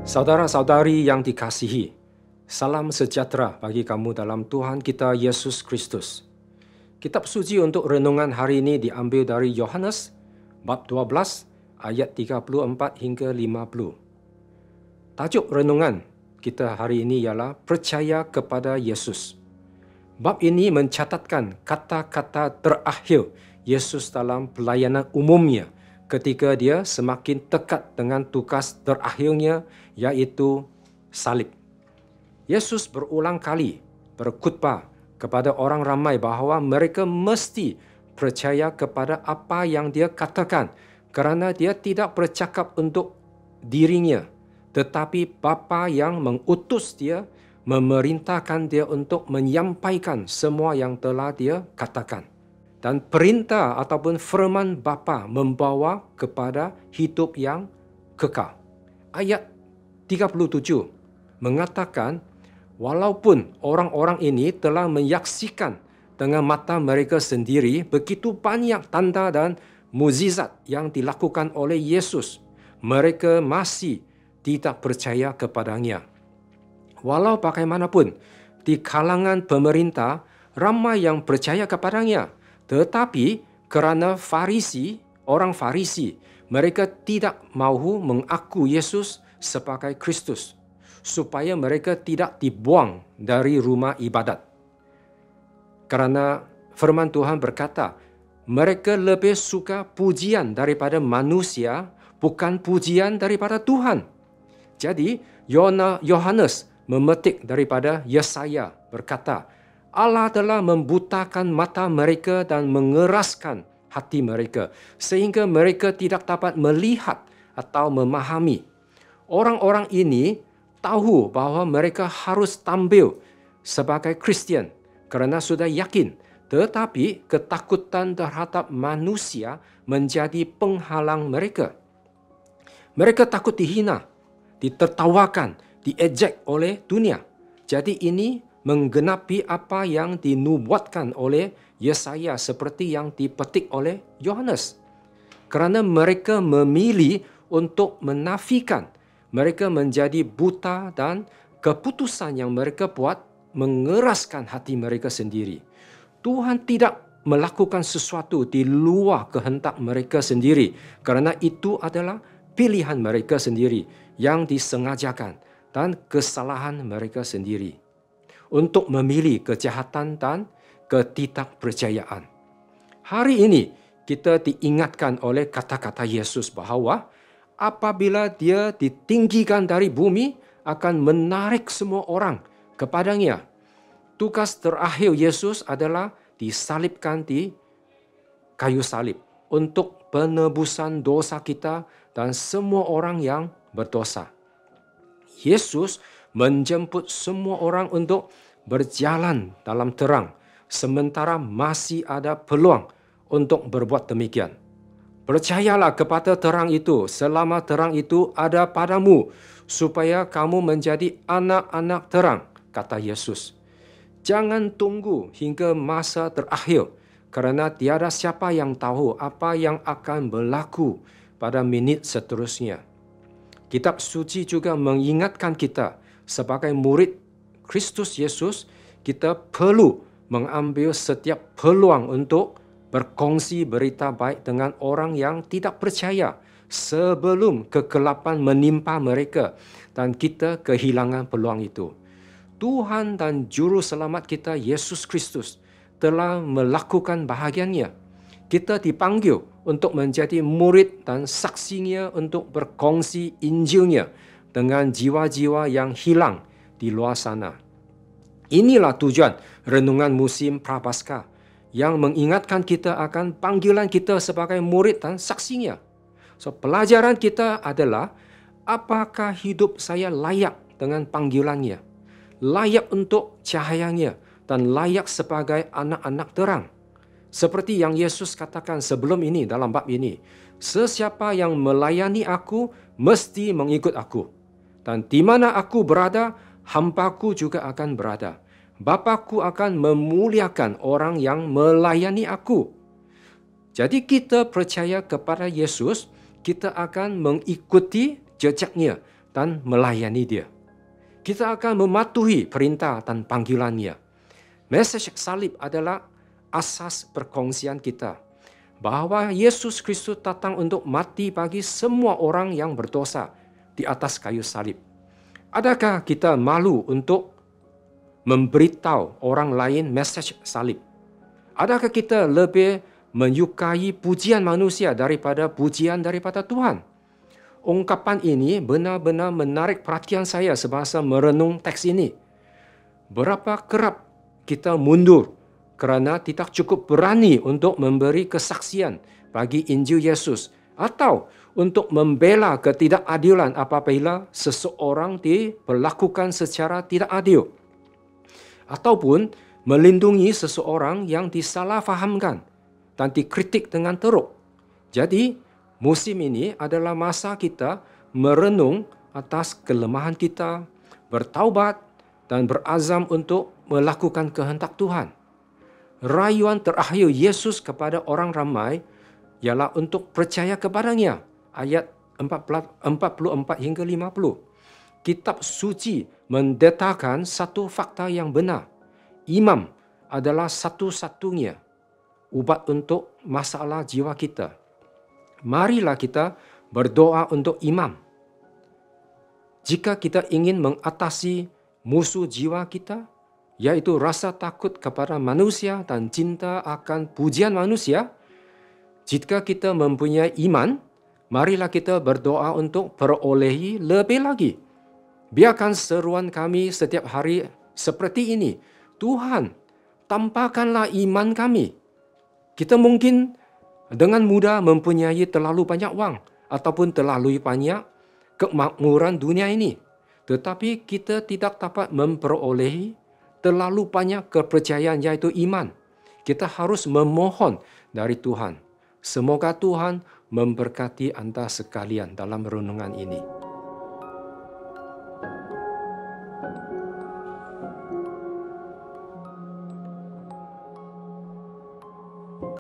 Saudara-saudari yang dikasihi, salam sejahtera bagi kamu dalam Tuhan kita Yesus Kristus. Kitab suci untuk renungan hari ini diambil dari Yohanes bab 12 ayat 34 hingga 50. Tajuk renungan kita hari ini ialah percaya kepada Yesus. Bab ini mencatatkan kata-kata terakhir Yesus dalam pelayanan umumnya ketika dia semakin dekat dengan tugas terakhirnya, iaitu salib. Yesus berulang kali berkhutbah kepada orang ramai bahawa mereka mesti percaya kepada apa yang dia katakan, kerana dia tidak bercakap untuk dirinya, tetapi Bapa yang mengutus dia memerintahkan dia untuk menyampaikan semua yang telah dia katakan. Dan perintah ataupun firman Bapa membawa kepada hidup yang kekal. Ayat 37 mengatakan, walaupun orang-orang ini telah menyaksikan dengan mata mereka sendiri begitu banyak tanda dan mukjizat yang dilakukan oleh Yesus, mereka masih tidak percaya kepadanya. Walau bagaimanapun, di kalangan pemerintah ramai yang percaya kepadanya, tetapi kerana orang Farisi, mereka tidak mahu mengaku Yesus sebagai Kristus, supaya mereka tidak dibuang dari rumah ibadat. Kerana firman Tuhan berkata, mereka lebih suka pujian daripada manusia, bukan pujian daripada Tuhan. Jadi, Yohanes memetik daripada Yesaya berkata, Allah telah membutakan mata mereka dan mengeraskan hati mereka, sehingga mereka tidak dapat melihat atau memahami. Orang-orang ini tahu bahawa mereka harus tampil sebagai Kristian kerana sudah yakin, tetapi ketakutan terhadap manusia menjadi penghalang mereka. Mereka takut dihina, ditertawakan, diejek oleh dunia. Jadi ini menggenapi apa yang dinubuatkan oleh Yesaya seperti yang dipetik oleh Yohanes. Kerana mereka memilih untuk menafikan, mereka menjadi buta dan keputusan yang mereka buat mengeraskan hati mereka sendiri. Tuhan tidak melakukan sesuatu di luar kehendak mereka sendiri, kerana itu adalah pilihan mereka sendiri yang disengajakan dan kesalahan mereka sendiri untuk memilih kejahatan dan ketidakpercayaan. Hari ini kita diingatkan oleh kata-kata Yesus bahawa apabila dia ditinggikan dari bumi akan menarik semua orang kepadanya. Tugas terakhir Yesus adalah disalibkan di kayu salib untuk penebusan dosa kita dan semua orang yang berdosa. Yesus menjemput semua orang untuk berjalan dalam terang, sementara masih ada peluang untuk berbuat demikian. Percayalah kepada terang itu selama terang itu ada padamu, supaya kamu menjadi anak-anak terang, kata Yesus. Jangan tunggu hingga masa terakhir, kerana tiada siapa yang tahu apa yang akan berlaku pada minit seterusnya. Kitab suci juga mengingatkan kita sebagai murid Kristus Yesus, kita perlu mengambil setiap peluang untuk berkongsi berita baik dengan orang yang tidak percaya sebelum kegelapan menimpa mereka dan kita kehilangan peluang itu. Tuhan dan Juru Selamat kita Yesus Kristus telah melakukan bahagiannya. Kita dipanggil untuk menjadi murid dan saksinya untuk berkongsi Injilnya dengan jiwa-jiwa yang hilang di luar sana. Inilah tujuan renungan musim Prapaskah yang mengingatkan kita akan panggilan kita sebagai murid dan saksinya. So, pelajaran kita adalah apakah hidup saya layak dengan panggilannya, layak untuk cahayanya dan layak sebagai anak-anak terang. Seperti yang Yesus katakan sebelum ini dalam bab ini, sesiapa yang melayani aku mesti mengikut aku. Dan di mana aku berada, hamba-Ku juga akan berada. Bapa-Ku akan memuliakan orang yang melayani aku. Jadi kita percaya kepada Yesus, kita akan mengikuti jejaknya dan melayani Dia. Kita akan mematuhi perintah dan panggilan-Nya. Mesej salib adalah asas perkongsian kita bahawa Yesus Kristus datang untuk mati bagi semua orang yang berdosa di atas kayu salib. Adakah kita malu untuk memberitahu orang lain mesej salib? Adakah kita lebih menyukai pujian manusia daripada pujian daripada Tuhan? Ungkapan ini benar-benar menarik perhatian saya semasa merenung teks ini. Berapa kerap kita mundur kerana tidak cukup berani untuk memberi kesaksian bagi Injil Yesus atau untuk membela ketidakadilan apabila seseorang diperlakukan secara tidak adil, ataupun melindungi seseorang yang disalahfahamkan dan dikritik dengan teruk. Jadi, musim ini adalah masa kita merenung atas kelemahan kita, bertaubat dan berazam untuk melakukan kehendak Tuhan. Rayuan terakhir Yesus kepada orang ramai ialah untuk percaya kepadanya. Ayat 44 hingga 50. Kitab suci mendetailkan satu fakta yang benar. Imam adalah satu-satunya ubat untuk masalah jiwa kita. Marilah kita berdoa untuk imam. Jika kita ingin mengatasi musuh jiwa kita, yaitu rasa takut kepada manusia dan cinta akan pujian manusia, jika kita mempunyai iman, marilah kita berdoa untuk perolehi lebih lagi. Biarkan seruan kami setiap hari seperti ini. Tuhan, tampakkanlah iman kami. Kita mungkin dengan mudah mempunyai terlalu banyak wang ataupun terlalu banyak kemakmuran dunia ini. Tetapi kita tidak dapat memperolehi terlalu banyak kepercayaan, yaitu iman. Kita harus memohon dari Tuhan. Semoga Tuhan memberkati anda sekalian dalam renungan ini.